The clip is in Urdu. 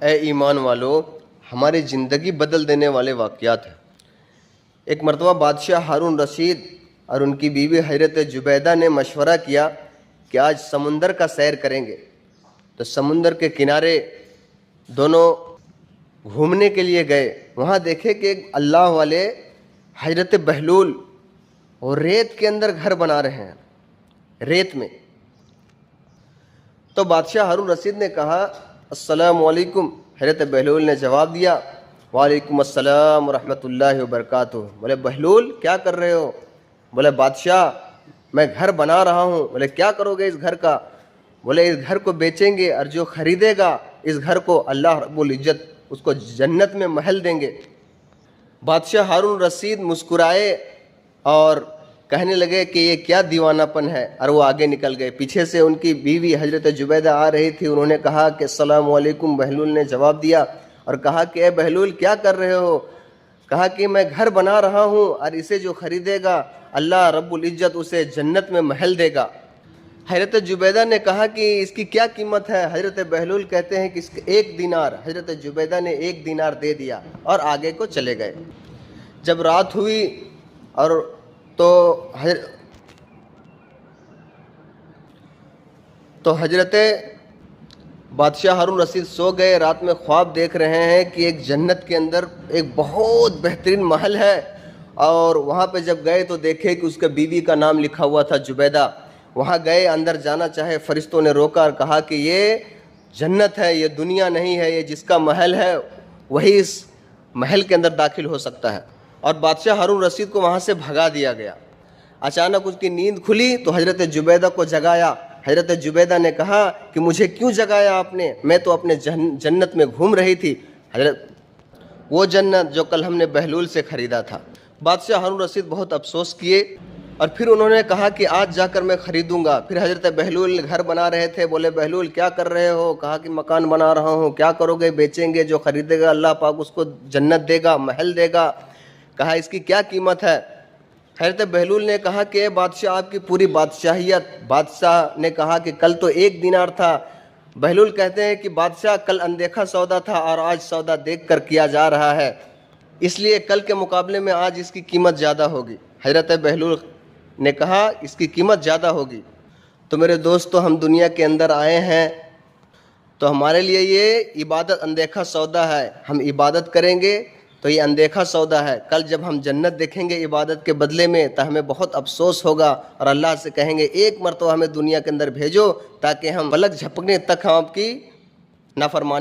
اے ایمان والو، ہماری زندگی بدل دینے والے واقعات ہیں۔ ایک مرتبہ بادشاہ ہارون رشید اور ان کی بیوی حضرت زبیدہ نے مشورہ کیا کہ آج سمندر کا سیر کریں گے۔ تو سمندر کے کنارے دونوں گھومنے کے لیے گئے۔ وہاں دیکھے کہ اللہ والے حضرت بہلول اور ریت کے اندر گھر بنا رہے ہیں، ریت میں۔ تو بادشاہ ہارون رشید نے کہا السلام علیکم۔ حضرت بہلول نے جواب دیا وعلیکم السلام ورحمۃ اللہ وبرکاتہ۔ بولے بہلول کیا کر رہے ہو؟ بولے بادشاہ میں گھر بنا رہا ہوں۔ بولے کیا کرو گے اس گھر کا؟ بولے اس گھر کو بیچیں گے اور جو خریدے گا اس گھر کو اللہ رب العزت اس کو جنت میں محل دیں گے۔ بادشاہ ہارون رشید مسکرائے اور کہنے لگے کہ یہ کیا دیوانہ پن ہے، اور وہ آگے نکل گئے۔ پیچھے سے ان کی بیوی حضرت زبیدہ آ رہی تھی، انہوں نے کہا کہ السلام علیکم۔ بہلول نے جواب دیا اور کہا کہ اے بہلول کیا کر رہے ہو؟ کہا کہ میں گھر بنا رہا ہوں اور اسے جو خریدے گا اللہ رب العزت اسے جنت میں محل دے گا۔ حضرت زبیدہ نے کہا کہ اس کی کیا قیمت ہے؟ حضرت بہلول کہتے ہیں کہ اس کا 1 دینار۔ حضرت زبیدہ نے 1 دینار دے دیا اور آگے کو چلے گئے۔ جب رات ہوئی اور تو حضرت بادشاہ ہارون رشید سو گئے۔ رات میں خواب دیکھ رہے ہیں کہ ایک جنت کے اندر ایک بہت بہترین محل ہے، اور وہاں پہ جب گئے تو دیکھے کہ اس کے بیوی کا نام لکھا ہوا تھا زبیدہ۔ وہاں گئے، اندر جانا چاہے، فرشتوں نے روکا اور کہا کہ یہ جنت ہے، یہ دنیا نہیں ہے، یہ جس کا محل ہے وہی اس محل کے اندر داخل ہو سکتا ہے۔ اور بادشاہ ہارون رشید کو وہاں سے بھگا دیا گیا۔ اچانک اس کی نیند کھلی تو حضرت زبیدہ کو جگایا۔ حضرت زبیدہ نے کہا کہ مجھے کیوں جگایا آپ نے؟ میں تو اپنے جنت میں گھوم رہی تھی، وہ جنت جو کل ہم نے بہلول سے خریدا تھا۔ بادشاہ ہارون رشید بہت افسوس کیے اور پھر انہوں نے کہا کہ آج جا کر میں خریدوں گا۔ پھر حضرت بہلول گھر بنا رہے تھے، بولے بہلول کیا کر رہے ہو؟ کہا کہ مکان بنا رہا ہوں۔ کیا کرو گے؟ بیچیں گے، جو خریدے گا اللہ پاک اس کو جنت دے گا، محل دے گا۔ کہا اس کی کیا قیمت ہے؟ حضرت بہلول نے کہا کہ اے بادشاہ آپ کی پوری بادشاہیت۔ بادشاہ نے کہا کہ کل تو 1 دینار تھا۔ بہلول کہتے ہیں کہ بادشاہ کل اندیکھا سودا تھا اور آج سودا دیکھ کر کیا جا رہا ہے، اس لیے کل کے مقابلے میں آج اس کی قیمت زیادہ ہوگی۔ حضرت بہلول نے کہا اس کی قیمت زیادہ ہوگی۔ تو میرے دوستو، ہم دنیا کے اندر آئے ہیں تو ہمارے لیے یہ عبادت اندیکھا سودا ہے۔ ہم عبادت کریں گے تو یہ اندیکھا سودا ہے۔ کل جب ہم جنت دیکھیں گے عبادت کے بدلے میں تو ہمیں بہت افسوس ہوگا، اور اللہ سے کہیں گے ایک مرتبہ ہمیں دنیا کے اندر بھیجو تاکہ ہم پلک جھپکنے تک ہم آپ کی نافرمانی